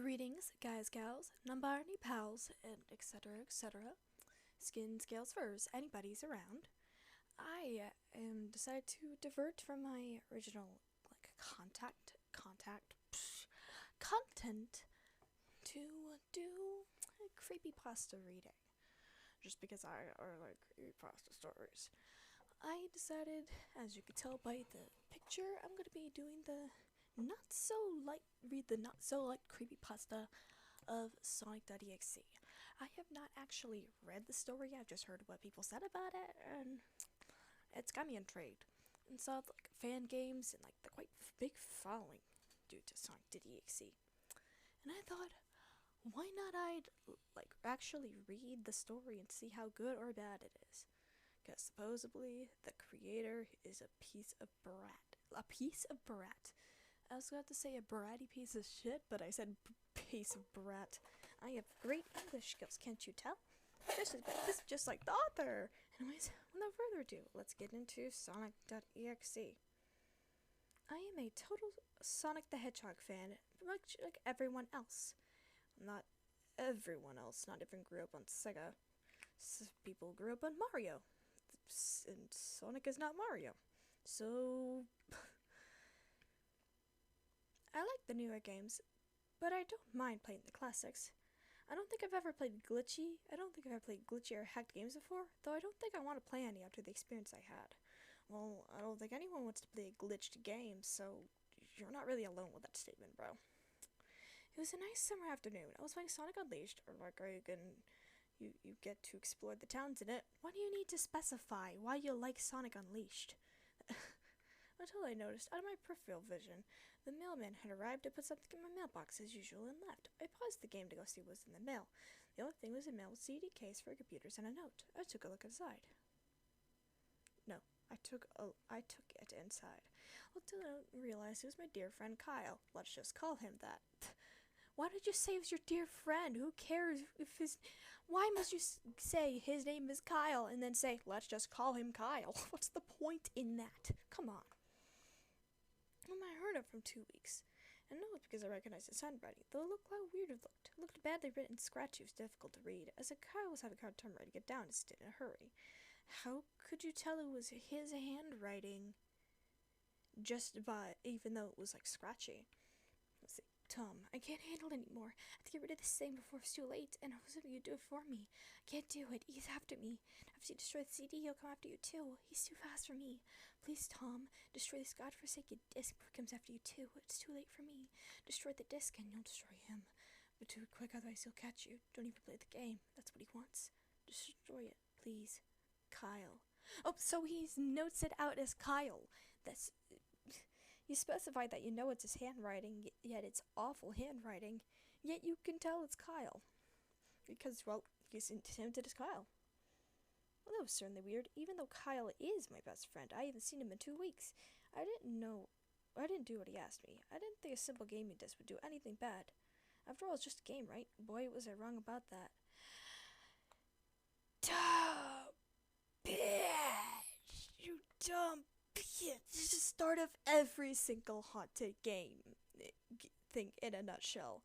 Greetings, guys, gals, non-binary pals, and etc., skin, scales, furs, anybody's around. I am decided to divert from my original content to do a creepypasta reading, just because I like creepypasta stories. I decided, as you can tell by the picture, I'm gonna be doing the not so light creepypasta of Sonic.exe. I have not actually read the story, I've just heard what people said about it, and it's got me intrigued. And saw like fan games and like the quite big following due to Sonic.exe. And I thought, why not I'd like actually read the story and see how good or bad it is? Because supposedly the creator is a piece of brat. A piece of brat. I was about to say a bratty piece of shit, but I said piece of brat. I have great English skills, can't you tell? This is just like the author. Anyways, without further ado, let's get into Sonic.exe. I am a total Sonic the Hedgehog fan, much like everyone else. Not everyone else, not even grew up on Sega. People grew up on Mario. And Sonic is not Mario. So I like the newer games, but I don't mind playing the classics. I don't think I've ever played glitchy or hacked games before, though I don't think I want to play any after the experience I had. Well, I don't think anyone wants to play a glitched game, so you're not really alone with that statement, bro. It was a nice summer afternoon. I was playing Sonic Unleashed, or like you get to explore the towns in it. Why do you need to specify why you like Sonic Unleashed? Until I noticed, out of my peripheral vision, the mailman had arrived to put something in my mailbox as usual and left. I paused the game to go see what was in the mail. The only thing was a mail with CD case for computers and a note. I took a look inside. No, I took it inside. Until I realized it was my dear friend Kyle. Let's just call him that. Why did you say it was your dear friend? Who cares if his... Why must you say his name is Kyle and then say, let's just call him Kyle? What's the point in that? Come on. I heard it from 2 weeks. And no, it's because I recognized his handwriting, though it looked how weird it looked. It looked badly written and scratchy. It was difficult to read. As if Kyle was having a hard time writing it down and stayed in a hurry. How could you tell it was his handwriting just by, even though it was like scratchy? Let's see. Tom, I can't handle it anymore. I have to get rid of this thing before it's too late, and I was hoping you'd do it for me. I can't do it. He's after me. After you destroy the CD, he'll come after you too. He's too fast for me. Please, Tom, destroy this godforsaken disc before he comes after you too. It's too late for me. Destroy the disc and you'll destroy him. But too quick, otherwise he'll catch you. Don't even play the game. That's what he wants. Destroy it, please. Kyle. Oh, so he notes it out as Kyle. That's... You specified that you know it's his handwriting, yet it's awful handwriting, yet you can tell it's Kyle. Because, well, he's intended as Kyle. Well, that was certainly weird. Even though Kyle is my best friend, I haven't seen him in 2 weeks. I didn't do what he asked me. I didn't think a simple gaming disc would do anything bad. After all, it's just a game, right? Boy, was I wrong about that. Dumb bitch! You dumb bitch! This is the start of every single haunted game thing in a nutshell.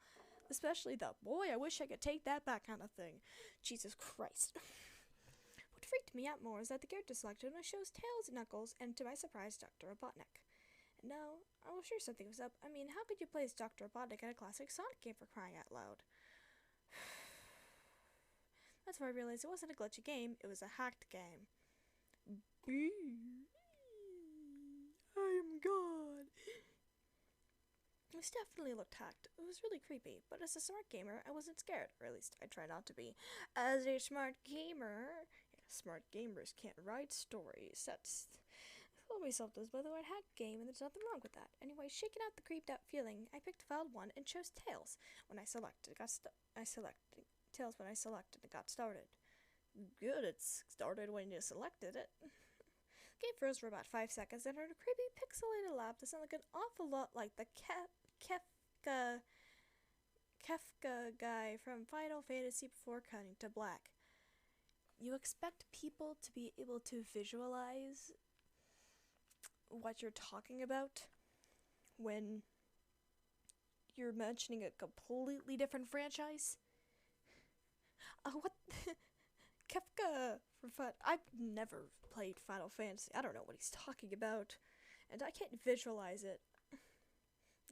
Especially the, boy, I wish I could take that back kind of thing. Jesus Christ. What freaked me out more is that the character selected only shows Tails, Knuckles, and to my surprise, Dr. Robotnik. And now, I was sure something was up. I mean, how could you play as Dr. Robotnik in a classic Sonic game, for crying out loud? That's where I realized it wasn't a glitchy game, it was a hacked game. I am God. This definitely looked hacked. It was really creepy, but as a smart gamer, I wasn't scared, or at least I try not to be. As a smart gamer, smart gamers can't write stories. I told myself this by the word hack game, and there's nothing wrong with that. Anyway, shaking out the creeped out feeling, I picked file 1 and chose Tails. When I selected, Tails when I selected, it got started. Good, it started when you selected it. The game froze for about 5 seconds and heard a creepy pixelated laugh that sounded like an awful lot like the Kefka guy from Final Fantasy before cutting to black. You expect people to be able to visualize what you're talking about when you're mentioning a completely different franchise? What? Kefka for fun. I've never played Final Fantasy. I don't know what he's talking about, and I can't visualize it.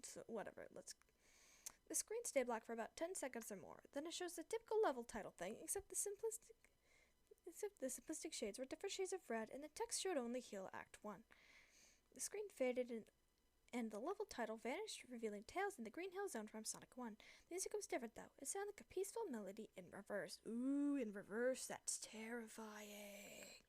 So whatever. The screen stayed black for about 10 seconds or more. Then it shows the typical level title thing, except the simplistic shades were different shades of red, and the text showed only Heal Act 1. The screen faded and the level title vanished, revealing Tails in the Green Hill Zone from Sonic 1. The music was different, though. It sounded like a peaceful melody in reverse. Ooh, in reverse, that's terrifying.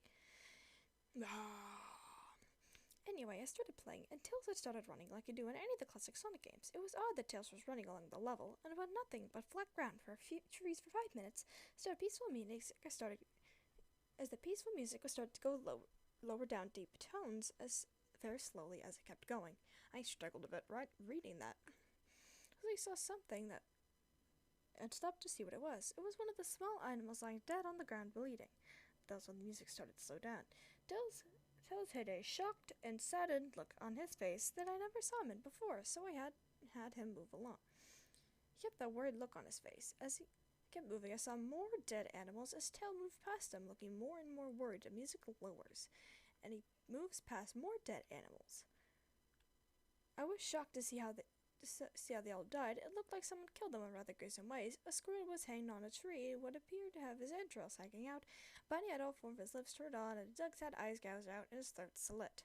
Anyway, I started playing, and Tails had started running like you do in any of the classic Sonic games. It was odd that Tails was running along the level, and about nothing but flat ground for a few trees for 5 minutes. As the peaceful music started to go lower down deep tones as very slowly as it kept going. I struggled a bit reading that. So I saw something that and stopped to see what it was. It was one of the small animals lying dead on the ground bleeding. That was when the music started to slow down. Tails had a shocked and saddened look on his face that I never saw him in before, so I had him move along. He kept that worried look on his face. As he kept moving, I saw more dead animals as Tails moved past him, looking more and more worried. The music lowers, and he moves past more dead animals. I was shocked to see how they all died. It looked like someone killed them in rather gruesome ways. A squirrel was hanging on a tree, what appeared to have his entrails hanging out. Bunny had all 4 of his lips turned on, and Doug's had eyes gouged out, and his throat slit.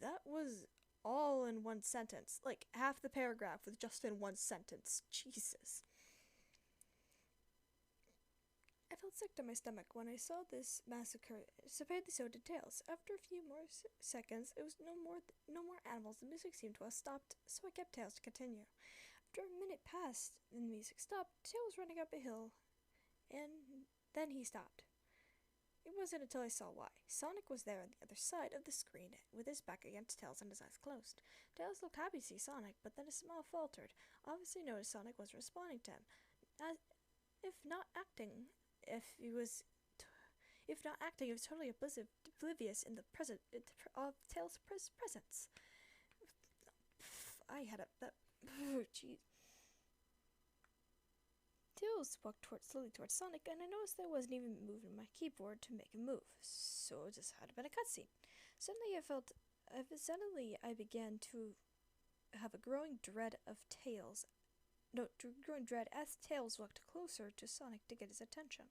That was all in one sentence. Like, half the paragraph was just in one sentence. Jesus. I felt sick to my stomach when I saw this massacre. Apparently so did Tails. After a few more seconds, it was no more animals. The music seemed to have stopped, so I kept Tails to continue. After a minute passed and the music stopped, Tails was running up a hill, and then he stopped. It wasn't until I saw why. Sonic was there on the other side of the screen, with his back against Tails and his eyes closed. Tails looked happy to see Sonic, but then his smile faltered. Obviously noticed Sonic was responding to him. If not acting, he was totally oblivious in the of Tails' presence. Jeez. Tails walked slowly towards Sonic, and I noticed that I wasn't even moving my keyboard to make a move, so it just had been a cutscene. Suddenly I began to have a growing dread as Tails walked closer to Sonic to get his attention.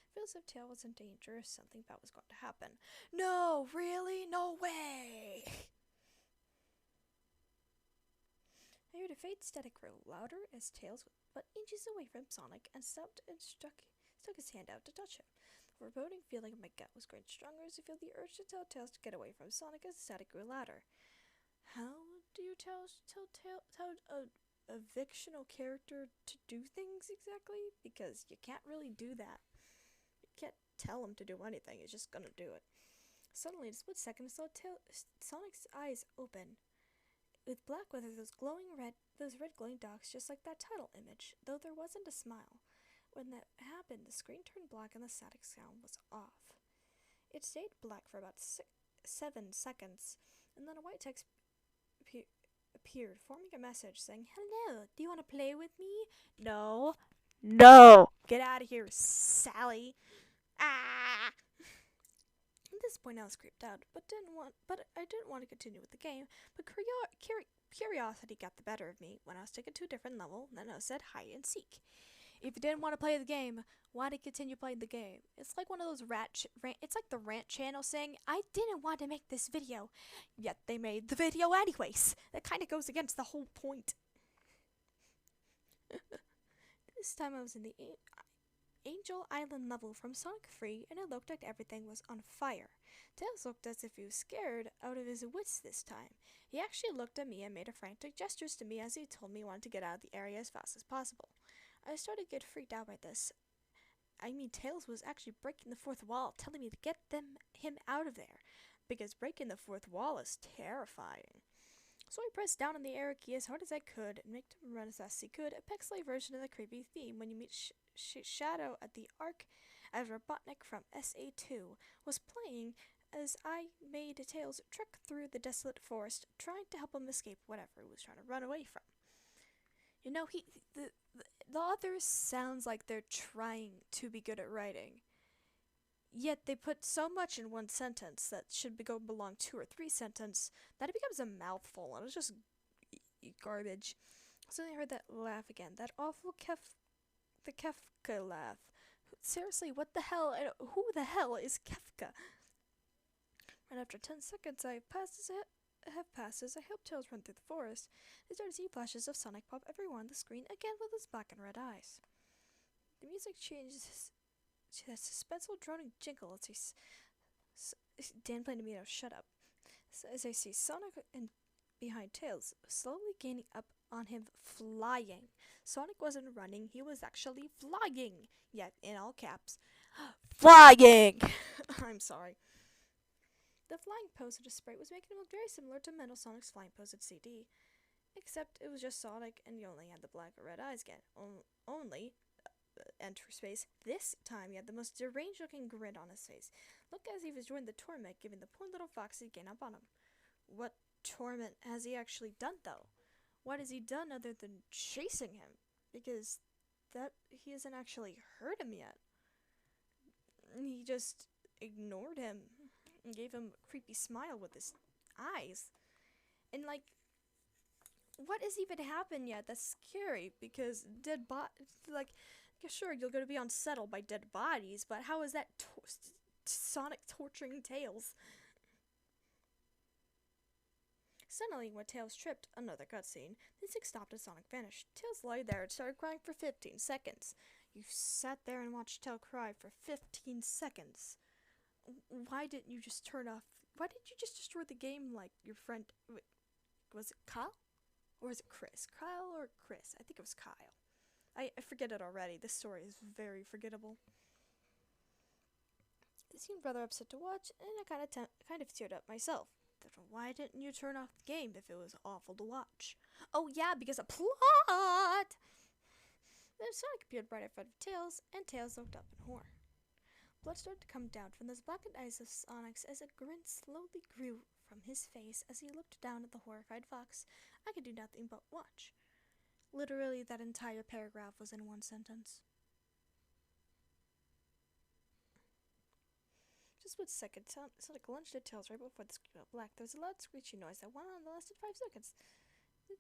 It feels as if Tails was in danger, something bad was going to happen. No, really? No way! I heard a faint static grow louder as Tails was but inches away from Sonic and stopped and stuck his hand out to touch him. The foreboding feeling in my gut was growing stronger as I felt the urge to tell Tails to get away from Sonic as the static grew louder. How do you tell a fictional character to do things exactly? Because you can't really do that. You can't tell him to do anything, he's just gonna do it. Suddenly, in a split second, I saw Sonic's eyes open, with black with those red glowing dots, just like that title image, though there wasn't a smile. When that happened, the screen turned black and the static sound was off. It stayed black for about 7 seconds, and then a white text appeared, forming a message saying, "Hello, do you want to play with me?" No. No! Get out of here, Sally! Ah! At this point, I was creeped out, but I didn't want to continue with the game. But curiosity got the better of me when I was taken to a different level. Then I said hide and seek. If you didn't want to play the game, why did you continue playing the game? It's like one of those it's like the rant channel saying, "I didn't want to make this video," yet they made the video anyways. That kind of goes against the whole point. This time I was in the Angel Island level from Sonic 3, and it looked like everything was on fire. Tails looked as if he was scared out of his wits this time. He actually looked at me and made frantic gestures to me as he told me he wanted to get out of the area as fast as possible. I started to get freaked out by this. I mean, Tails was actually breaking the fourth wall, telling me to get him out of there, because breaking the fourth wall is terrifying. So I pressed down on the arrow key as hard as I could and made him run as fast as he could. A pixelated version of the creepy theme when you meet Shadow at the Ark as Robotnik from SA2 was playing as I made Tails trek through the desolate forest, trying to help him escape whatever he was trying to run away from. You know, the author sounds like they're trying to be good at writing. Yet they put so much in one sentence that should belong two or three sentences that it becomes a mouthful and it's just garbage. So I heard that laugh again, that awful the Kefka laugh. Seriously, what the hell? Who the hell is Kefka? Right after 10 seconds, have passed as I help Tails run through the forest. They start to see flashes of Sonic pop everywhere on the screen again with his black and red eyes. The music changes to a suspenseful droning jingle as Dan playing amino, shut up. So as I see Sonic and behind Tails, slowly gaining up on him, flying. Sonic wasn't running, he was actually flying. Yet, in all caps, flying! I'm sorry. The flying pose of the sprite was making him look very similar to Mental Sonic's flying pose at CD, except it was just Sonic and he only had the black or red eyes again. Only, enter space, this time he had the most deranged looking grin on his face. Look as he was joining the torment, giving the poor little foxy gain up on him. What torment has he actually done, though? What has he done other than chasing him? Because that he hasn't actually hurt him yet. He just ignored him and gave him a creepy smile with his eyes. And what has even happened yet that's scary? Because sure, you're going to be unsettled by dead bodies, but how is that Sonic torturing Tails? Suddenly, when Tails tripped, another cutscene, the music stopped and Sonic vanished. Tails lay there and started crying for 15 seconds. You sat there and watched Tails cry for 15 seconds. Why didn't you just turn off? Why didn't you just destroy the game like your friend? Was it Kyle? Or was it Chris? Kyle or Chris? I think it was Kyle. I forget it already. This story is very forgettable. It seemed rather upset to watch, and I kind of teared up myself. Why didn't you turn off the game if it was awful to watch? Oh yeah, because of plot! Then Sonic appeared right in front of Tails, and Tails looked up in horror. Blood started to come down from those blackened eyes of Sonic's as a grin slowly grew from his face as he looked down at the horrified fox. I could do nothing but watch. Literally, that entire paragraph was in one sentence. Just with second, Sonic lunged at Tails right before the screen went black. There was a loud screeching noise that went on and lasted 5 seconds. The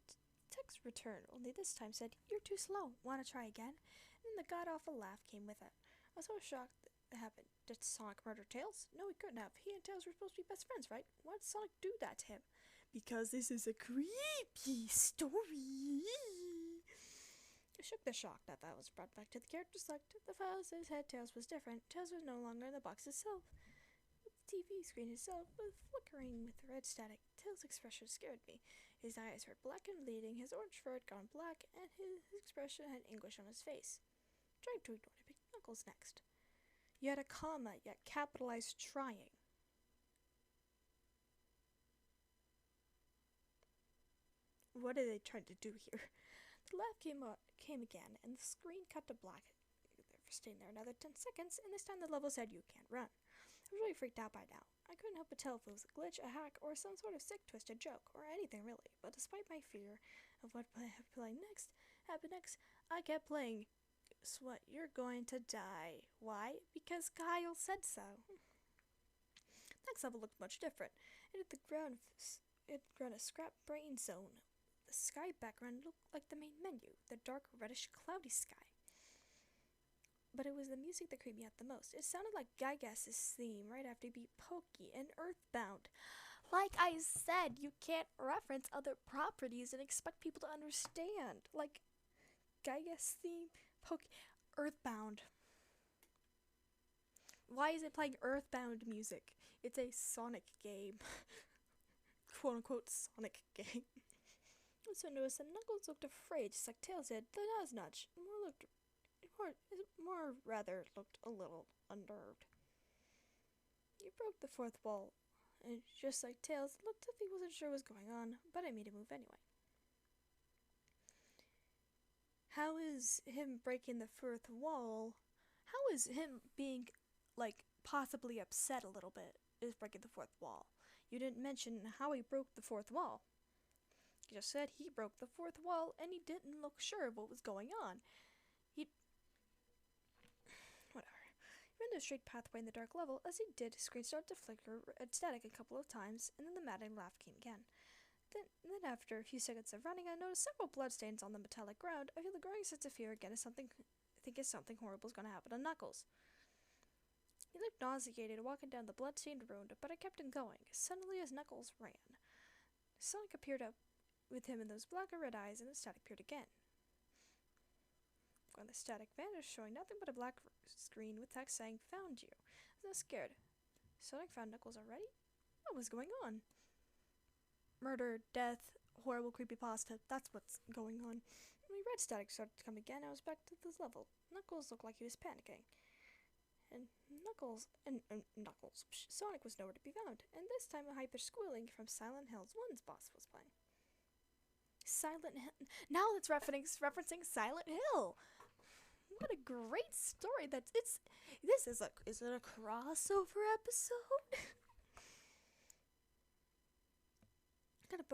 text returned, only this time said, "You're too slow. Want to try again?" And the god-awful laugh came with it. I was so shocked that it happened. Did Sonic murder Tails? No, he couldn't have. He and Tails were supposed to be best friends, right? Why did Sonic do that to him? Because this is a creepy story. I shook the shock that was brought back to the character select. The file says head Tails was different. Tails was no longer in the box itself. The TV screen itself was flickering with red static. Tails' expression scared me. His eyes were black and bleeding, his orange fur had gone black, and his expression had anguish on his face. Trying to ignore the big knuckles next. You had a comma, yet capitalized trying. What are they trying to do here? The laugh came again, and the screen cut to black. They were staying there another 10 seconds, and this time the level said you can't run. I was really freaked out by now. I couldn't help but tell if it was a glitch, a hack, or some sort of sick, twisted joke, or anything really. But despite my fear of what happened next, I kept playing. Guess what? You're going to die. Why? Because Kyle said so. Next level looked much different. It had grown a scrap brain zone. The sky background looked like the main menu, the dark, reddish, cloudy sky. But it was the music that creeped me out the most. It sounded like Gygas's theme right after he beat Pokey and Earthbound. Like I said, you can't reference other properties and expect people to understand. Like Gygas theme, Pokey, Earthbound. Why is it playing Earthbound music? It's a Sonic game. Quote unquote Sonic game. I also noticed that Knuckles looked afraid, just like Tails did. The Nudge looked a little unnerved. He broke the fourth wall, and just like Tails, looked as if he wasn't sure what was going on, but I made him move anyway. How is him breaking the fourth wall? How is him being, possibly upset a little bit is breaking the fourth wall? You didn't mention how he broke the fourth wall. just said he broke the fourth wall, and he didn't look sure of what was going on. Whatever. He ran a straight pathway in the dark level. As he did, his screen started to flicker at static a couple of times, and then the maddening laugh came again. Then after a few seconds of running, I noticed several bloodstains on the metallic ground. I feel a growing sense of fear again as something horrible is going to happen to Knuckles. He looked nauseated walking down the blood-stained road, but I kept him going. Suddenly, as Knuckles ran, Sonic appeared up with him in those black and red eyes, and the static appeared again. When the static vanished, showing nothing but a black screen with text saying, "Found you." I was scared. Sonic found Knuckles already? What was going on? Murder, death, horrible creepypasta. That's what's going on. When red static started to come again, I was back to this level. Knuckles looked like he was panicking. And Sonic was nowhere to be found. And this time a hyper squealing from Silent Hill's 1's boss was playing. Silent Hill. Now it's referencing Silent Hill. What a great story! Is it a crossover episode? Got a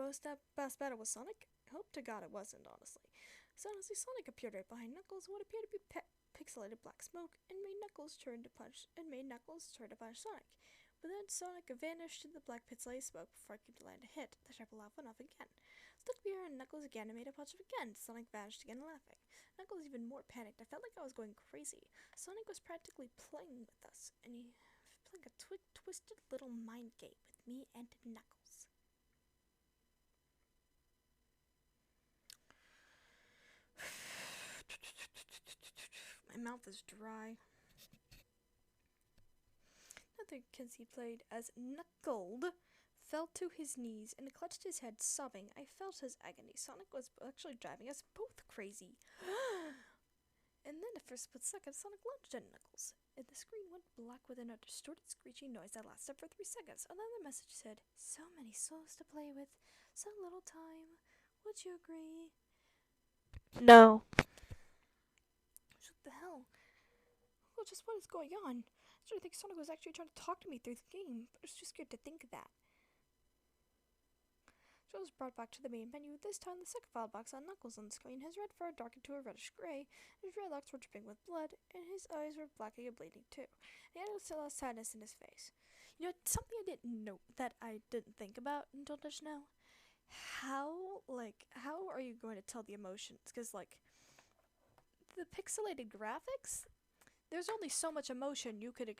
boss battle with Sonic? Hope to God it wasn't, honestly. Suddenly, Sonic appeared right behind Knuckles, what appeared to be pixelated black smoke, and made Knuckles turn to punch Sonic. But then Sonic vanished in the black pixelated smoke before I could land a hit. The sharp laugh went off again. Looked behind Knuckles again and made a punch him again. Sonic vanished again, laughing. Knuckles even more panicked. I felt like I was going crazy. Sonic was practically playing with us, and he was playing a twisted little mind game with me and Knuckles. My mouth is dry. Another kids he played as Knuckled fell to his knees and clutched his head, sobbing. I felt his agony. Sonic was actually driving us both crazy. And then, for a split second, Sonic lunged at Knuckles, and the screen went black with a distorted, screeching noise that lasted for 3 seconds. And then the message said, "So many souls to play with, so little time. Would you agree?" No. What the hell? Well, just what is going on? I think Sonic was actually trying to talk to me through the game, but I was too scared to think of that. Joe was brought back to the main menu. This time, the second file box on Knuckles on the screen. His red fur darkened to a reddish gray, his red locks were dripping with blood, and his eyes were blacking and bleeding too. He had a sadness in his face. You know, something I didn't know that I didn't think about until just now. How are you going to tell the emotions? Because, the pixelated graphics, there's only so much emotion you could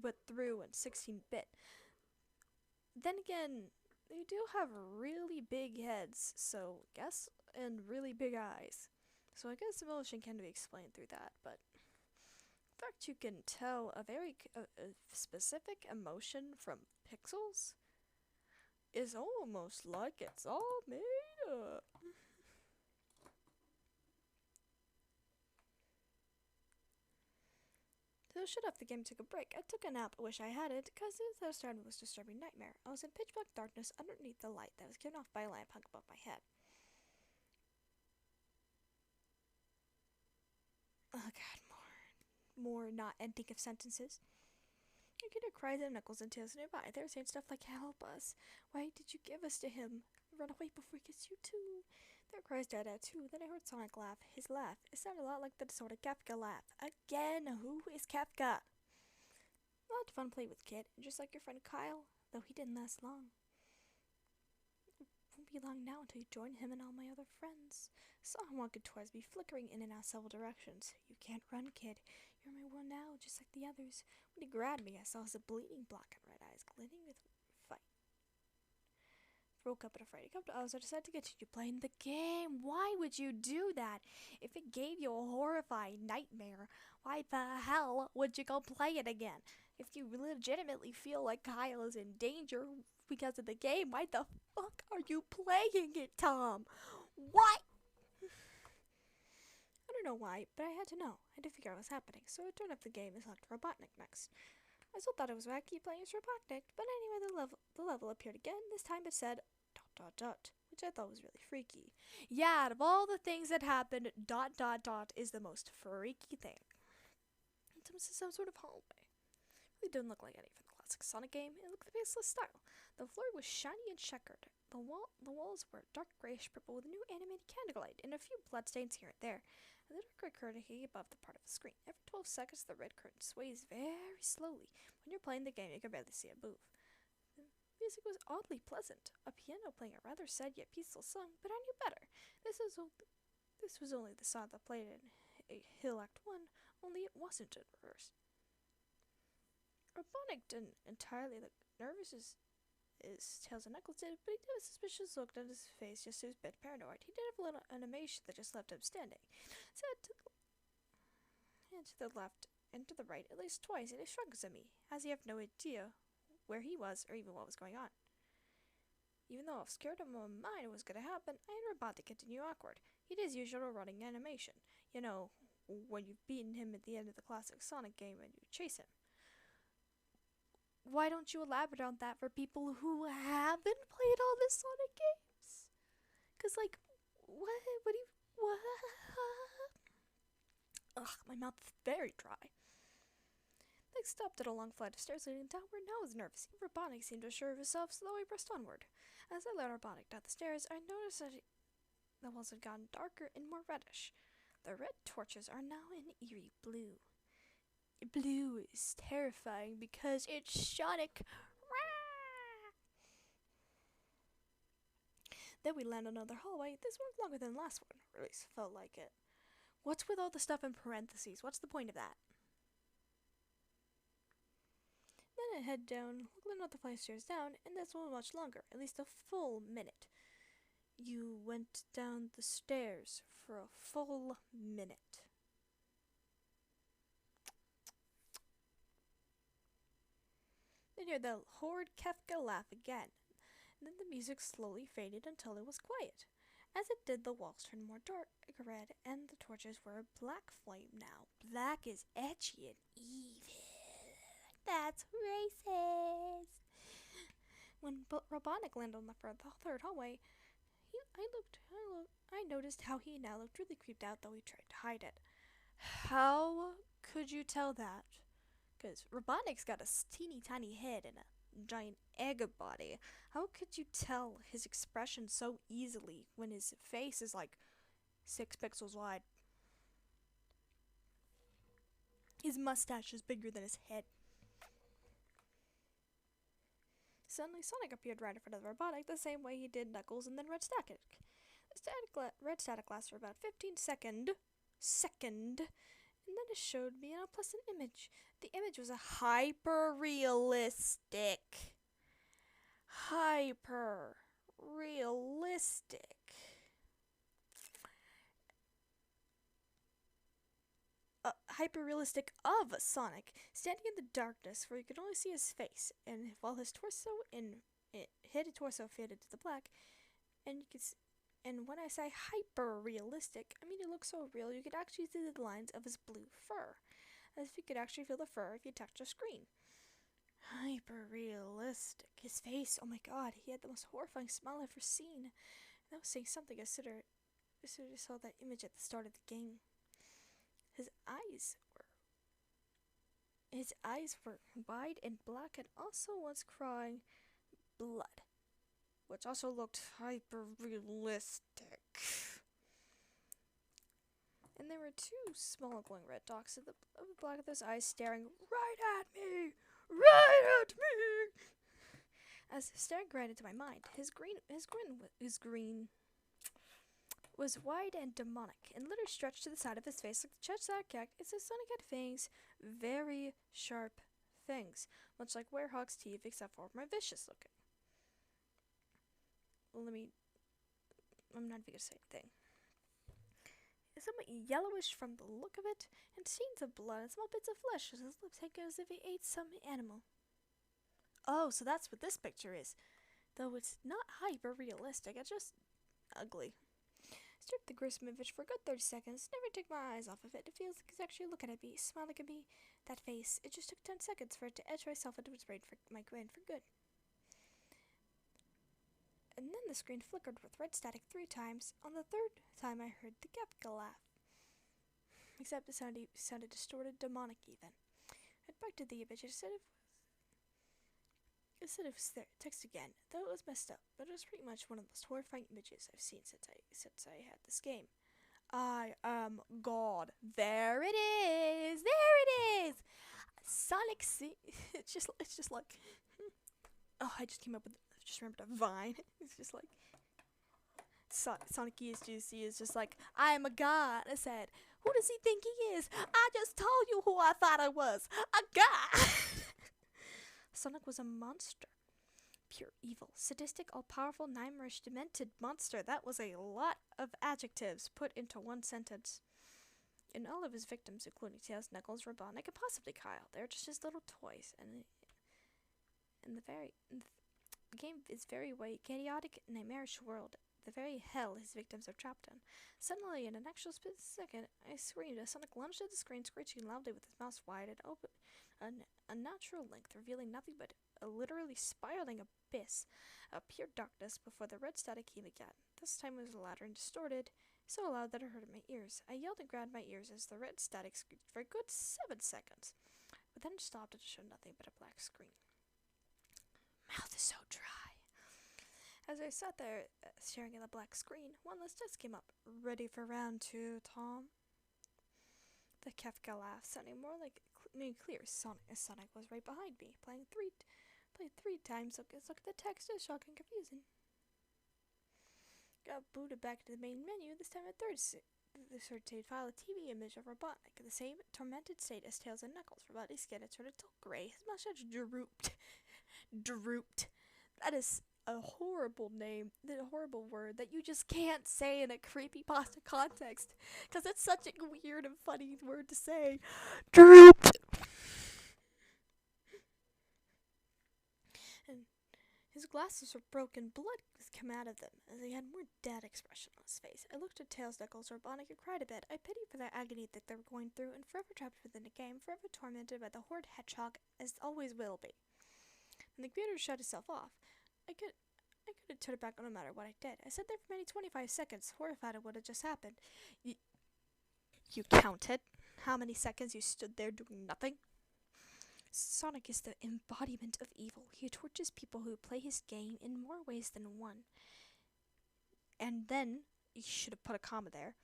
put through in 16-bit. Then again, they do have really big heads, and really big eyes. So I guess emotion can be explained through that, but the fact you can tell a very specific emotion from pixels is almost like it's all made up. So I shut off the game and took a break. I took a nap. I wish I had it, because it was starting was a disturbing nightmare. I was in pitch black darkness underneath the light that was given off by a lamp hung above my head. Oh god, more not ending of sentences. I could hear cries of Knuckles and Tails nearby. They were saying stuff like, "Help us. Why did you give us to him? Run away before he gets you too." Their cries died out too. Then I heard Sonic laugh. His laugh. It sounded a lot like the sort of Kafka laugh. Again, who is Kafka? A lot of fun playing with Kid, just like your friend Kyle, though he didn't last long. It won't be long now until you join him and all my other friends. Saw him walking towards me, flickering in and out several directions. "You can't run, Kid. You're my one now, just like the others." When he grabbed me, I saw his bleeding black and red eyes glinting with fight. Broke up and afraid to come to us, I decided to continue playing the game. Why would you do that? If it gave you a horrifying nightmare, why the hell would you go play it again? If you legitimately feel like Kyle is in danger because of the game, why the fuck are you playing it, Tom? What? I don't know why, but I had to know. I had to figure out what was happening, so I turned up the game and selected Robotnik next. I still thought it was wacky playing as Robotnik, but anyway, the level appeared again. This time it said ... which I thought was really freaky. Yeah, out of all the things that happened, ... is the most freaky thing. It was some sort of hallway. It really didn't look like any from the classic Sonic game. It looked the baseless style. The floor was shiny and checkered. The walls were dark grayish purple with a new animated candle light and a few bloodstains here and there. A little gray curtain hanging above the part of the screen. Every 12 seconds, the red curtain sways very slowly. When you're playing the game, you can barely see it move. The music was oddly pleasant. A piano playing a rather sad yet peaceful song, but I knew better. This was only the song that played in Hill Act 1, only it wasn't in reverse. Robotnik didn't entirely look nervous as Tails and Knuckles did, but he did a suspicious look on his face just as he was a bit paranoid. He did have a little animation that just left him standing. So to the left and to the right at least twice, and he shrugged at me, as he had no idea where he was or even what was going on. Even though I was scared in my mind what was going to happen, I had Robotnik continue awkward. He did his usual running animation. You know, when you've beaten him at the end of the classic Sonic game and you chase him. Why don't you elaborate on that for people who haven't played all the Sonic games? Cause like, what? Ugh, my mouth is very dry. They stopped at a long flight of stairs leading downward, and I was nervous. Robotnik seemed assured of himself, so I pressed onward. As I led Robotnik down the stairs, I noticed that the walls had gotten darker and more reddish. The red torches are now in eerie blue. Blue is terrifying because it's Sonic. Then we land on another hallway. This one's longer than the last one, or at least felt like it. What's with all the stuff in parentheses? What's the point of that? Then I head down, look another flight of stairs down, and this one was much longer, at least a full minute. You went down the stairs for a full minute. Then you heard the horrid Kefka laugh again. And then the music slowly faded until it was quiet. As it did, the walls turned more dark red, and the torches were a black flame now. Black is edgy and evil. That's racist. When Robotnik landed on the third hallway, I noticed how he now looked really creeped out, though he tried to hide it. How could you tell that? Because Robotnik's got a teeny tiny head and a giant egg body. How could you tell his expression so easily when his face is like 6 pixels wide? His mustache is bigger than his head. Suddenly, Sonic appeared right in front of the Robotnik the same way he did Knuckles and then Red Static. The red static lasted for about 15 seconds, and then it showed me an unpleasant image. The image was a hyper-realistic of Sonic, standing in the darkness where you could only see his face, and while his torso faded to the black, and when I say hyper-realistic, I mean it looks so real you could actually see the lines of his blue fur, as if you could actually feel the fur if you touched the screen. Hyper-realistic. His face, oh my god, he had the most horrifying smile I've ever seen. And that was saying something as soon as I saw that image at the start of the game. His eyes were wide and black and also was crying blood, which also looked hyper-realistic. And there were 2 small glowing red dots of the black of those eyes staring right at me! As staring right into my mind, his grin was wide and demonic, and literally stretched to the side of his face like the chest of that cat. It's as Sonic had fangs, very sharp fangs, much like Werehog's teeth, except for more vicious looking. I'm not even gonna say anything. It's somewhat yellowish from the look of it, and stains of blood and small bits of flesh as his lips hang as if he ate some animal. Oh, so that's what this picture is. Though it's not hyper-realistic, it's just ugly. Stared at the gruesome image for a good 30 seconds, never took my eyes off of it. It feels like he's actually looking at me, smiling at me. That face, it just took 10 seconds for it to etch myself into his brain my brain for good. And then the screen flickered with red static 3 times. On the 3rd time I heard the Kefka laugh. Except it sounded distorted, demonic even. I back to the image instead of Instead of text again, though it was messed up, but it was pretty much one of the most horrifying images I've seen since I had this game. I am God. There it is. There it is. Sonic C. It's just like. Oh, I just came up with. Just remembered a vine. It's just like. Sonic.exe is just like, I am a god. I said, who does he think he is? I just told you who I thought I was. A god. Sonic was a monster. Pure evil, sadistic, all-powerful, nightmarish, demented monster. That was a lot of adjectives put into one sentence. And all of his victims, including Tails, Knuckles, Robotnik, and possibly Kyle, they're just his little toys. And the game is very chaotic, nightmarish world. The very hell his victims are trapped in. Suddenly, in an actual split second, I screamed as Sonic lunged at the screen, screeching loudly with his mouth wide and open, a natural length, revealing nothing but a literally spiraling abyss of pure darkness before the red static came again. This time it was louder and distorted, so loud that it hurt my ears. I yelled and grabbed my ears as the red static screeched for a good 7 seconds, but then it stopped and showed nothing but a black screen. Mouth is so dry. As I sat there, staring at the black screen, one less test came up. Ready for round 2, Tom? The Kafka laugh, sounding more like clear. Sonic was right behind me, played 3 times. Look at the text is shocking, confusing. Got booted back to the main menu. This time at the third file a TV image of Robotnik, in the same tormented state as Tails and Knuckles. Robotnik's skin had turned dull gray. His mustache drooped. That is a horrible name, a horrible word that you just can't say in a creepypasta context, because it's such a weird and funny word to say. Drooped. And his glasses were broken. Blood was come out of them, as he had more dead expression on his face. I looked at Tails, Knuckles, Robotnik, and cried a bit. I pitied for the agony that they were going through, and forever trapped within the game, forever tormented by the horrid hedgehog, as always will be. And the computer shut itself off. I could have turned it back on no matter what I did. I sat there for maybe 25 seconds, horrified at what had just happened. You counted how many seconds you stood there doing nothing? Sonic is the embodiment of evil. He tortures people who play his game in more ways than one. And then, you should have put a comma there.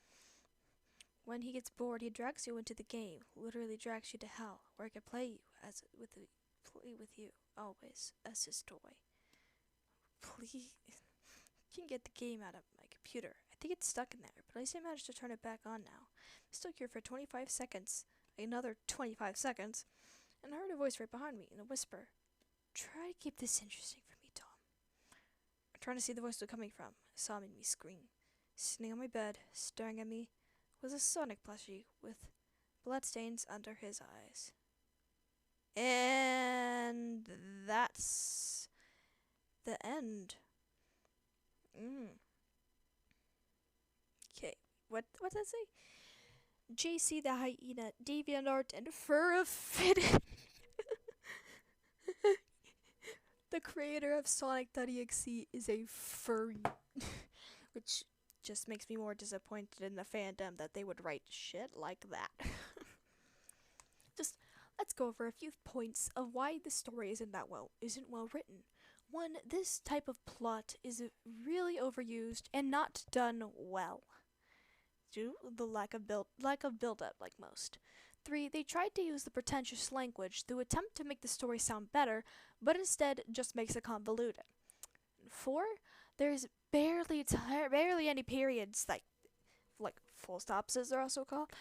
When he gets bored, he drags you into the game, literally drags you to hell, where he can play with you always as his toy. Please, you can get the game out of my computer. I think it's stuck in there, but at least I managed to turn it back on now. I'm stuck here for 25 seconds, another 25 seconds, and I heard a voice right behind me in a whisper. Try to keep this interesting for me, Tom. I'm trying to see the voice was coming from. It saw me scream. Sitting on my bed, staring at me, was a Sonic plushie with bloodstains under his eyes. And that's the end. Okay, what does that say? JC the hyena, DeviantArt, and Furafitted. The creator of Sonic.exe is a furry, which just makes me more disappointed in the fandom that they would write shit like that. Just let's go over a few points of why the story isn't well written. 1, this type of plot is really overused and not done well. 2, the lack of build-up, like most. 3, they tried to use the pretentious language to attempt to make the story sound better, but instead just makes it convoluted. 4, there's barely any periods, like full stops, as they're also called.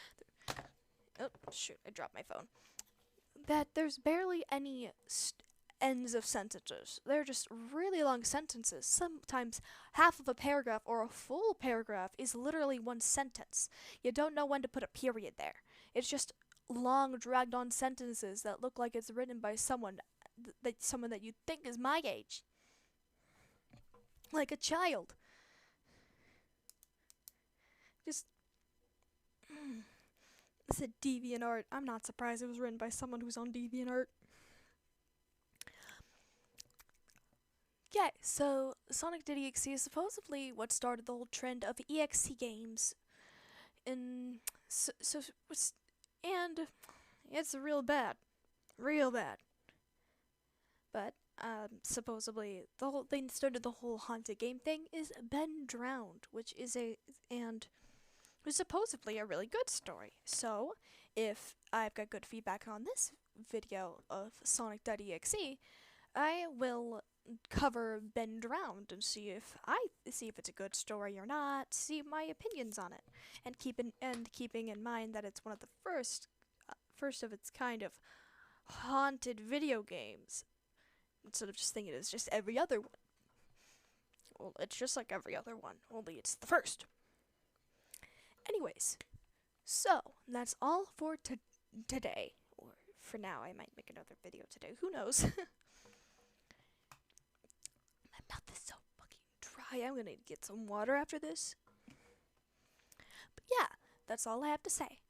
Oh shoot! I dropped my phone. That there's barely any ends of sentences. They're just really long sentences. Sometimes half of a paragraph or a full paragraph is literally one sentence. You don't know when to put a period there. It's just long, dragged-on sentences that look like it's written by someone that you think is my age, like a child. Just. It's a DeviantArt. I'm not surprised it was written by someone who's on DeviantArt. Yeah, so Sonic.exe is supposedly what started the whole trend of EXE games. And and it's real bad. But supposedly the whole thing that started the whole haunted game thing is Been Drowned, which is was supposedly a really good story. So, if I've got good feedback on this video of Sonic.exe, I will cover Been Drowned and see if it's a good story or not, see my opinions on it, and keeping in mind that it's one of the first of its kind of haunted video games, instead of just thinking it's just every other one. Well, it's just like every other one, only it's the first. Anyways, so that's all for today. Or for now, I might make another video today. Who knows? My mouth is so fucking dry. I'm gonna get some water after this. But yeah, that's all I have to say.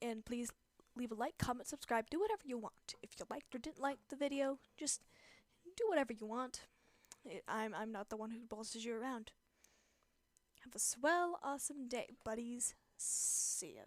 And please leave a like, comment, subscribe, do whatever you want. If you liked or didn't like the video, just do whatever you want. I'm not the one who bosses you around. Have a swell, awesome day, buddies. See ya.